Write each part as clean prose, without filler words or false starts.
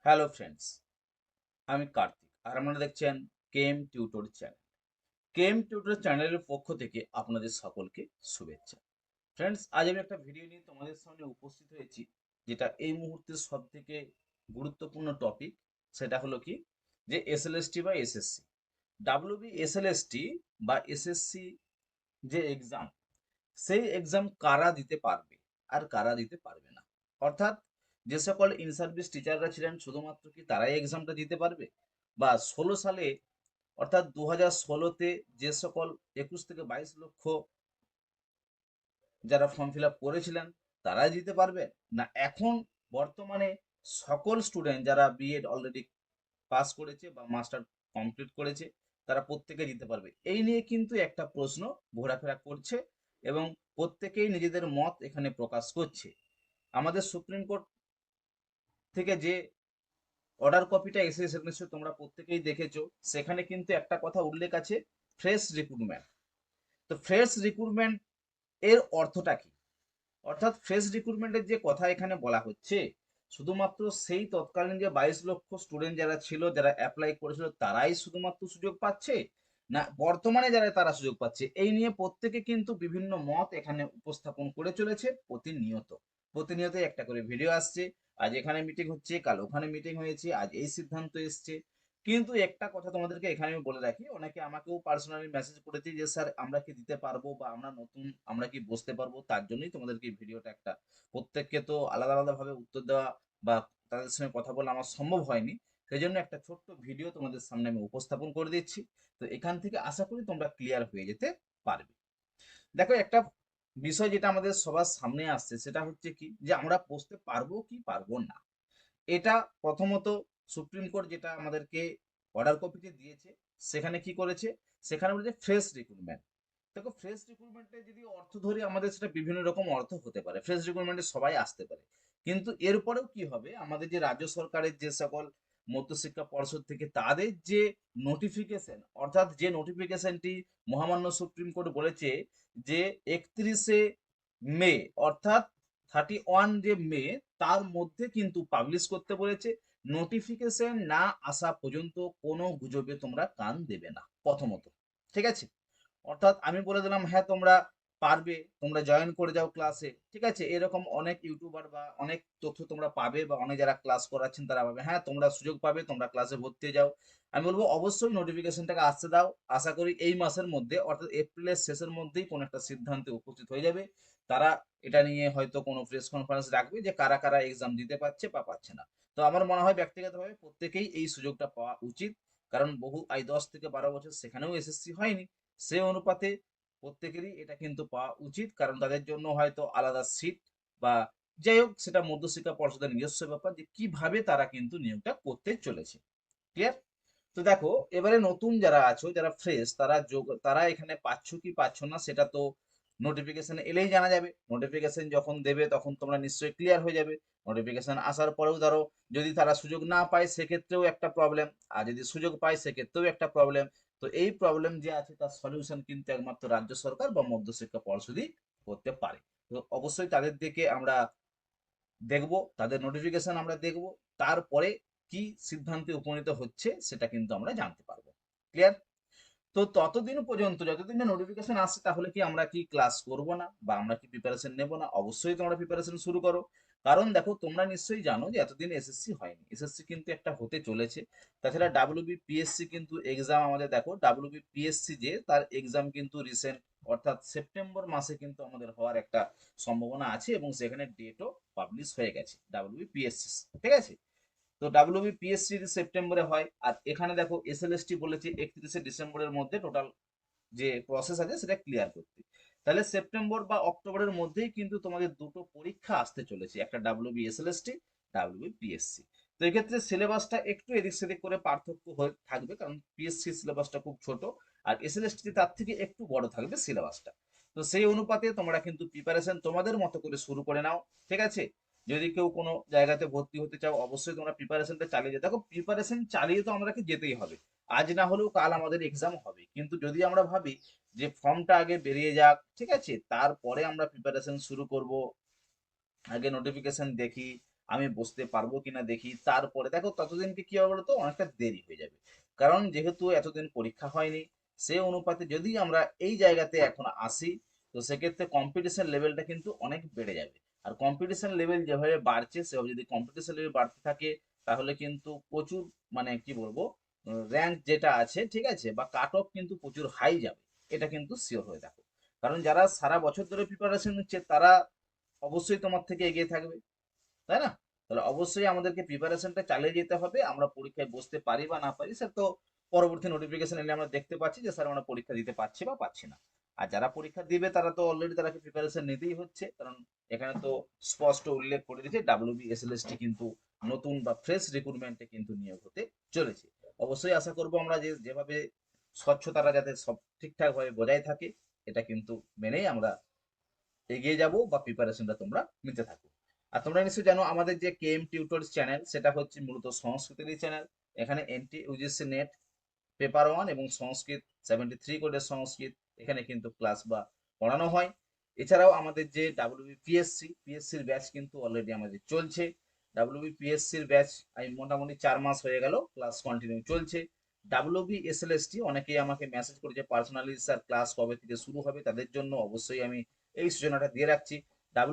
Hello friends, আমি কার্তিক আর আপনারা দেখছেন KM tutor channel. KM tutor চ্যানেলের পক্ষ থেকে আপনাদের সকলকে শুভেচ্ছা। ফ্রেন্ডস, আজ আমি একটা ভিডিও নিয়ে তোমাদের সামনে উপস্থিত হয়েছি, যেটা এই মুহূর্তের সব থেকে গুরুত্বপূর্ণ টপিক। সেটা হলো কি, যে এসএলএসটি বা এসএসসি, ডাব্লিউবি এসএলএসটি বা এসএসসি যে এক্সাম, সেই এক্সাম কারা দিতে পারবে আর কারা দিতে পারবে না। অর্থাৎ যে সকল ইন সার্ভিস টিচাররা ছিলেন শুধুমাত্র কি তারাই এক্সামটা দিতে পারবে, বা 16 সালে অর্থাৎ 2016-তে যে সকল 21 থেকে 22 লক্ষ যারা ফর্ম ফিল আপ করেছিলেন তারাই দিতে পারবে, না এখন বর্তমানে সকল স্টুডেন্ট যারা বিএড অলরেডি পাস করেছে বা মাস্টার কমপ্লিট করেছে তারা প্রত্যেকে দিতে পারবে। এই নিয়ে কিন্তু একটা প্রশ্ন ঘোরাফেরা করছে এবং প্রত্যেকেই নিজেদের মত এখানে প্রকাশ করছে। আমাদের সুপ্রিম কোর্ট থেকে যে অর্ডার কপিটা এসেছে সেটা নিশ্চয়ই তোমরা প্রত্যেকেই দেখেছো। সেখানে কিন্তু একটা কথা উল্লেখ আছে, ফ্রেশ রিক্রুটমেন্ট। তো ফ্রেশ রিক্রুটমেন্ট এর অর্থটা কি? অর্থাৎ ফ্রেশ রিক্রুটমেন্টের যে কথা এখানে বলা হচ্ছে, শুধুমাত্র সেই তৎকালীন যে 22 লক্ষ স্টুডেন্ট যারা ছিল, যারা অ্যাপ্লাই করেছিল তারাই শুধুমাত্র সুযোগ পাচ্ছে, না বর্তমানে যারা তারা সুযোগ পাচ্ছে? এই নিয়ে প্রত্যেকে কিন্তু বিভিন্ন মত এখানে উপস্থাপন করে চলেছে প্রতিনিয়ত। প্রতিনিয়ত একটা করে ভিডিও আসছে, আজ এখানে মিটিং হচ্ছে, কাল ওখানে মিটিং হয়েছে, আজ এই সিদ্ধান্ত এসছে। কিন্তু একটা কথা তোমাদেরকে এখানে আমি বলে রাখি, অনেকে আমাকেও পার্সোনালি মেসেজ করেছে যে স্যার আমরা কি দিতে পারবো, বা আমরা নতুন, আমরা কি বসতে পারবো। তার জন্যই তোমাদেরকে এই ভিডিওটা একটা, প্রত্যেককে তো আলাদা আলাদা ভাবে উত্তর দেওয়া বা তাদের সঙ্গে কথা বলা আমার সম্ভব হয়নি। সেই জন্য একটা ছোট্ট ভিডিও তোমাদের সামনে আমি উপস্থাপন করে দিচ্ছি। তো এখান থেকে আশা করি তোমরা ক্লিয়ার হয়ে যেতে পারবে। দেখো, একটা বিষয় যেটা আমাদের সবার সামনে আসছে সেটা হচ্ছে কি, যে আমরা বসতে পারবো কি পারবো না। এটা প্রথমত সুপ্রিম কোর্ট যেটা আমাদেরকে অর্ডার কপিতে দিয়েছে, সেখানে কি করেছে, সেখানে বলেছে ফ্রেশ রিক্রুটমেন্ট। দেখো, ফ্রেশ রিক্রুটমেন্টে যদি অর্থ ধরি আমাদের, সেটা বিভিন্ন রকম অর্থ হতে পারে। ফ্রেশ রিক্রুটমেন্টে সবাই আসতে পারে, কিন্তু এরপরেও কি হবে, আমাদের যে রাজ্য সরকারের যে সকল মধ্যশিক্ষা পর্ষদ থেকে তাদের যে নোটিফিকেশন, অর্থাৎ যে নোটিফিকেশনটি মহামান্য সুপ্রিম কোর্ট বলেছে যে 31শে মে, অর্থাৎ 31 যে মে, তার মধ্যে কিন্তু পাবলিশ করতে বলেছে। নোটিফিকেশন না আসা পর্যন্ত কোনো গুজবে তোমরা কান দেবে না প্রথমত। ঠিক আছে? অর্থাৎ আমি বলে দিলাম হ্যাঁ তোমরা পারবে, তোমরা জয়েন করে যাও ক্লাসে, ঠিক আছে, এরকম অনেক ইউটিউবার বা অনেক তথ্য তোমরা পাবে, বা অনেক যারা ক্লাস করাচ্ছেন তারা পাবে, হ্যাঁ তোমরা সুযোগ পাবে, তোমরা ক্লাসে ভর্তি হয়ে যাও। আমি বলবো অবশ্যই নোটিফিকেশনটাকে আসতে দাও। আশা করি এই মাসের মধ্যে, অর্থাৎ এপ্রিলের শেষের মধ্যেই কোনো একটা সিদ্ধান্তে উপস্থিত হয়ে যাবে তারা। এটা নিয়ে হয়তো কোনো প্রেস কনফারেন্স রাখবে যে কারা কারা এক্সাম দিতে পারছে বা পাচ্ছে না। তো আমার মনে হয় ব্যক্তিগতভাবে প্রত্যেকেই এই সুযোগটা পাওয়া উচিত, কারণ বহু 10 থেকে 12 বছর সেখানেও এসএসসি হয়নি। সে অনুপাতে প্রত্যেকেরই এটা কিন্তু পাওয়া উচিত, কারণ তাদের জন্য হয়তো আলাদা সিট বা যাই হোক, সেটা মধ্যশিক্ষা পর্ষদের নিজস্ব ব্যাপার যে কিভাবে তারা কিন্তু নিয়োগটা করতে চলেছে। ক্লিয়ার? তো দেখো, এবারে নতুন যারা আছো, যারা ফ্রেশ, তারা তারা এখানে পাচ্ছ কি পাচ্ছ না সেটা তো নোটিফিকেশন এলেই জানা যাবে। নোটিফিকেশন যখন দেবে তখন তোমরা নিশ্চয়ই ক্লিয়ার হয়ে যাবে। নোটিফিকেশন আসার পরেও ধরো যদি তারা সুযোগ না পায় সেক্ষেত্রেও একটা প্রবলেম, আর যদি সুযোগ পায় সেক্ষেত্রেও একটা প্রবলেম। তো এই প্রবলেম যে আছে তার সলিউশন কিন্তু একমাত্র রাজ্য সরকার বা মধ্যশিক্ষা পর্ষদই করতে পারে। তো অবশ্যই তাদের দিকে আমরা দেখব, তাদের নোটিফিকেশন আমরা দেখব, তারপরে কি সিদ্ধান্তে উপনীত হচ্ছে সেটা কিন্তু আমরা জানতে পারবো। ক্লিয়ার? তো ততদিন পর্যন্ত যতদিন না নোটিফিকেশন আসছে, তাহলে কি আমরা কি ক্লাস করব না, বা আমরা কি প্রিপারেশন নেব না? অবশ্যই তোমরা প্রিপারেশন শুরু করো। কারণ দেখো, তোমরা নিশ্চয়ই জানো যে এতদিন এসএসসি হয়নি, এসএসসি কিন্তু একটা হতে চলেছে। তাছাড়া ডাব্লিউবিপিএসসি কিন্তু এক্সাম আমাদের, দেখো ডাব্লিউবিপিএসসি যে তার এক্সাম কিন্তু রিসেন্ট, অর্থাৎ সেপ্টেম্বর মাসে কিন্তু আমাদের হওয়ার একটা সম্ভাবনা আছে, এবং সেখানে ডেটও পাবলিশ হয়ে গেছে ডাব্লিউবিপিএসসি। ঠিক আছে? তো ডাব্লিউবিপিএসসি সেপ্টেম্বরে হয়, আর এখানে দেখো এসএলএসটি বলেছে 31শে ডিসেম্বরের মধ্যে টোটাল যে প্রসেস আছে সেটা ক্লিয়ার করতে। তাহলে সেপ্টেম্বর বা অক্টোবরের মধ্যেই কিন্তু তোমাদের দুটো পরীক্ষা আসতে চলেছে, একটা ডাব্লিউবিএসএলএসটি, ডাব্লিউবিপিএসসি। তো এক্ষেত্রে সিলেবাসটা একটু এদিক সেদিক করে পার্থক্য হয়ে থাকবে, কারণ পিএসসি সিলেবাসটা খুব ছোট, আর এসএলএসটি তার থেকে একটু বড় থাকবে সিলেবাসটা। তো সেই অনুপাতে তোমরা কিন্তু প্রিপারেশন তোমাদের মতো করে শুরু করে নাও। ঠিক আছে? যদি কেউ কোনো জায়গাতে ভর্তি হতে চাও, অবশ্যই তোমরা প্রিপারেশনটা চালিয়ে যাও। দেখো, প্রিপারেশন চালিয়ে তো আমাদেরকে যেতেই হবে, আজ না হলেও কাল আমাদের এক্সাম হবে। কিন্তু যদি আমরা ভাবি যে ফর্মটা আগে বেরিয়ে যাক, ঠিক আছে, তারপরে আমরা প্রিপারেশন শুরু করব, আগে নোটিফিকেশন দেখি, আমি বসতে পারবো কিনা দেখি, তারপরে দেখো ততদিনকে কি হবে বলতো, অনেকটা দেরি হয়ে যাবে। কারণ যেহেতু এতদিন পরীক্ষা হয়নি, সে অনুপাতে যদি আমরা এই জায়গাতে এখন আসি, তো সেক্ষেত্রে কম্পিটিশন লেভেলটা কিন্তু অনেক বেড়ে যাবে। আর কম্পিটিশন লেভেল যেভাবে বাড়ছে, সেভাবে যদি কম্পিটিশন লেভেল বাড়তে থাকে, তাহলে কিন্তু প্রচুর, মানে কি বলবো, র্যাঙ্ক যেটা আছে ঠিক আছে, বা কাট অফ কিন্তু প্রচুর হাই যাবে। এটা কিন্তু শিওর হয়ে দেখো। কারণ যারা সারা বছর ধরে প্রিপারেশন নিচ্ছে, তারা অবশ্যই তোমার থেকে এগিয়ে থাকবে, তাই না? তাহলে অবশ্যই আমাদেরকে প্রিপারেশনটা চালিয়ে যেতে হবে। আমরা পরীক্ষায় বসতে পারি বা না পারি, স্যার তো পরবর্তী নোটিফিকেশন এলে আমরা দেখতে পাচ্ছি যে স্যার আমরা পরীক্ষা দিতে পারছি বা পাচ্ছি না। আর যারা পরীক্ষা দিবে তারা তো অলরেডি তারাকে প্রিপারেশন নিতেই হচ্ছে, কারণ এখানে তো স্পষ্ট উল্লেখ করে দিয়েছে WBSLST কিন্তু নতুন বা ফ্রেশ রিক্রুটমেন্টে কিন্তু নিয়োগ হতে চলেছে। অবশ্যই আশা করব আমরা যে যেভাবে স্বচ্ছতাটা যাতে সব ঠিকঠাক ভাবে বজায় থাকে, এটা কিন্তু মেনেই আমরা এগিয়ে যাব বা প্রিপারেশনটা তোমরা নিতে থাকো। আর তোমরা নিশ্চয়ই জানো আমাদের যে কেএম টিউটরস চ্যানেল, সেটা হচ্ছে মূলত সংস্কৃতেরই চ্যানেল। এখানে এনটি ইউজিসি নেট পেপার 1 এবং সংস্কৃত 73 কোডের সংস্কৃত এখানে কিন্তু ক্লাস বা পড়ানো হয়। এছাড়াও আমাদের যে পিএসসির ব্যাচ কিন্তু অলরেডি আমাদের চলছে। ডাব্লিউবিপিএসসির ব্যাচ আমি মোটামুটি 4 মাস হয়ে গেল, ক্লাস কন্টিনিউ চলছে। WBSLST অনেকেই আমাকে মেসেজ করেছে পার্সোনালি, স্যার ক্লাস কবে থেকে শুরু হবে, তাদের জন্য অবশ্যই আমি এই সূচনাটা দিয়ে রাখছি।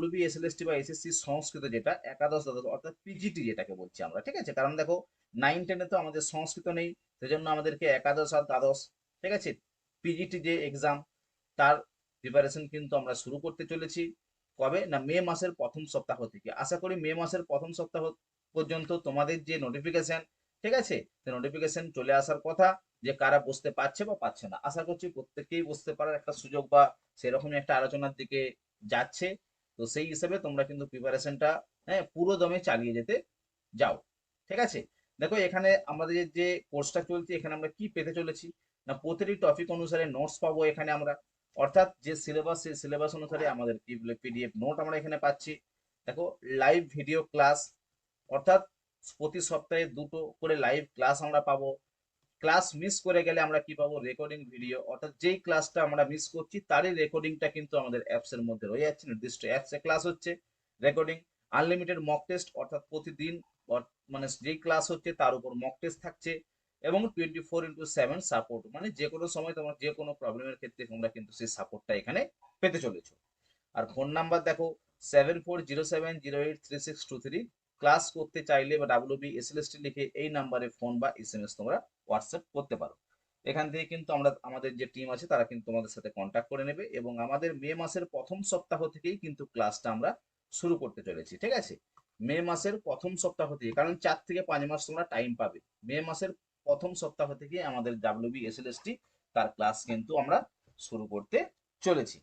WBSLST বা এসএসসি সংস্কৃত যেটা একাদশ দ্বাদশ অর্থাৎ পিজিটি যেটাকে বলছি আমরা, ঠিক আছে? কারণ দেখো 9-10-এ তো আমাদের সংস্কৃত নেই, সেজন্য আমাদেরকে একাদশ আর দ্বাদশ, ঠিক আছে, পিজিটি যে এক্সাম, তার প্রিপারেশন কিন্তু আমরা শুরু করতে চলেছি। কবে না, মে মাসের প্রথম সপ্তাহ থেকে। আশা করি মে মাসের প্রথম সপ্তাহ পর্যন্ত তোমাদের যে নোটিফিকেশন, ঠিক আছে, সেই নোটিফিকেশন চলে আসার কথা, যে কারা বসতে পারছে বা পাচ্ছে না। আশা করছি প্রত্যেকেই বসতে পারার একটা সুযোগ বা সেরকমই একটা আলোচনার দিকে যাচ্ছে। তো সেই হিসেবে তোমরা কিন্তু প্রিপারেশনটা, হ্যাঁ, পুরো দমে চালিয়ে যেতে যাও, ঠিক আছে? দেখো এখানে আমাদের যে কোর্সটা চলছে, এখানে আমরা কি পেতে চলেছি না, প্রতিটি টপিক অনুসারে নোটস পাবো এখানে আমরা। অর্থাৎ যে সিলেবাস, সেই সিলেবাস অনুসারে আমাদের কি বলে পিডিএফ নোট আমরা এখানে পাচ্ছি। দেখো লাইভ ভিডিও ক্লাস, অর্থাৎ প্রতি সপ্তাহে 2টো করে লাইভ ক্লাস আমরা পাবো। ক্লাস মিস করে গেলে আমরা কি পাবো, রেকর্ডিং ভিডিও, অর্থাৎ যেই ক্লাসটা আমরা মিস করছি তারই রেকর্ডিংটা কিন্তু আমাদের অ্যাপস এর মধ্যে রয়ে যাচ্ছে, নির্দিষ্ট অ্যাপসে ক্লাস হচ্ছে, রেকর্ডিং। আনলিমিটেড মক টেস্ট, অর্থাৎ প্রতিদিন মানে যেই ক্লাস হচ্ছে তার উপর মক টেস্ট থাকছে। এবং 24x7 সাপোর্ট, মানে যে কোনো সময় তোমার যে কোনো প্রবলেমের ক্ষেত্রে তোমরা কিন্তু সেই সাপোর্টটা এখানে পেতে চলেছো। আর ফোন নাম্বার দেখো 7407083623। ক্লাস করতে চাইলে বা WBSLST লিখে এই নাম্বারে ফোন বা SMS তোমরা হোয়াটসঅ্যাপ করতে পারো। এখান থেকে কিন্তু আমরা, আমাদের যে টিম আছে তারা কিন্তু তোমাদের সাথে কন্ট্যাক্ট করে নেবে, এবং আমাদের মে মাসের প্রথম সপ্তাহ থেকেই কিন্তু ক্লাসটা আমরা শুরু করতে চলেছি, ঠিক আছে? মে মাসের প্রথম সপ্তাহ থেকে, কারণ 4 থেকে 5 মাস তোমরা টাইম পাবে। মে মাসের প্রথম সপ্তাহ থেকে আমাদের WBSLST তার ক্লাস কিন্তু আমরা শুরু করতে চলেছি।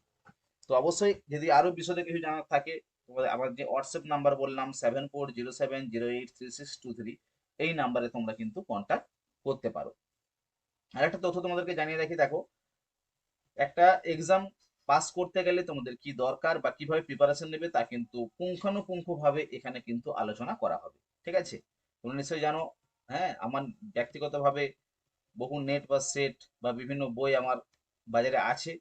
তো অবশ্যই যদি আরো বিশদে কিছু জানার থাকে, তোমাদের আমার যে হোয়াটসঅ্যাপ নাম্বার বললাম 7407083623, এই নাম্বারে তোমরা কিন্তু কন্ট্যাক্ট করতে পারো। আর একটা তথ্য তোমাদেরকে জানিয়ে রাখি, দেখো একটা এক্সাম পাস করতে গেলে তোমাদের কি দরকার বা কিভাবে প্রিপারেশন নেবে, তা কিন্তু পুঙ্খানুপুঙ্খ ভাবে এখানে কিন্তু আলোচনা করা হবে, ঠিক আছে? তোমরা নিশ্চয়ই জানো, হ্যাঁ, আমার ব্যক্তিগতভাবে বহু নেট বা সেট বা বিভিন্ন বই আমার বাজারে আছে।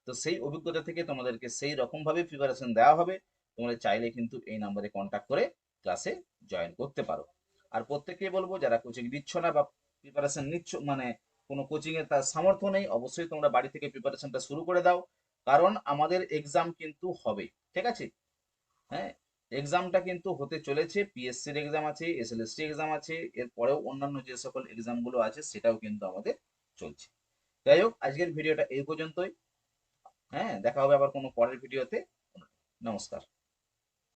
তো সেই অভিজ্ঞতা থেকে তোমাদেরকে সেই রকম ভাবে প্রিপারেশন দেওয়া হবে। তোমরা চাইলে কিন্তু এই নাম্বারে কন্ট্যাক্ট করে ক্লাসে জয়েন করতে পারো। আর প্রত্যেককেই বলবো, যারা কোচিং দিচ্ছ না বা প্রিপারেশন নিচ্ছ, মানে কোনো কোচিং এর তার সামর্থ্য নেই, অবশ্যই তোমরা বাড়ি থেকে প্রিপারেশনটা শুরু করে দাও। কারণ আমাদের এক্সাম কিন্তু হবে, ঠিক আছে? হ্যাঁ, এক্সামটা কিন্তু হতে চলেছে, পিএসসির এক্সাম আছে, এসএলএসটি এক্সাম আছে, এরপরেও অন্যান্য যে সকল এক্সাম গুলো আছে সেটাও কিন্তু আমাদের চলছে। যাই হোক, আজকের ভিডিওটা এই পর্যন্তই। হ্যাঁ, দেখা হবে আবার কোনো পরের ভিডিওতে। নমস্কার।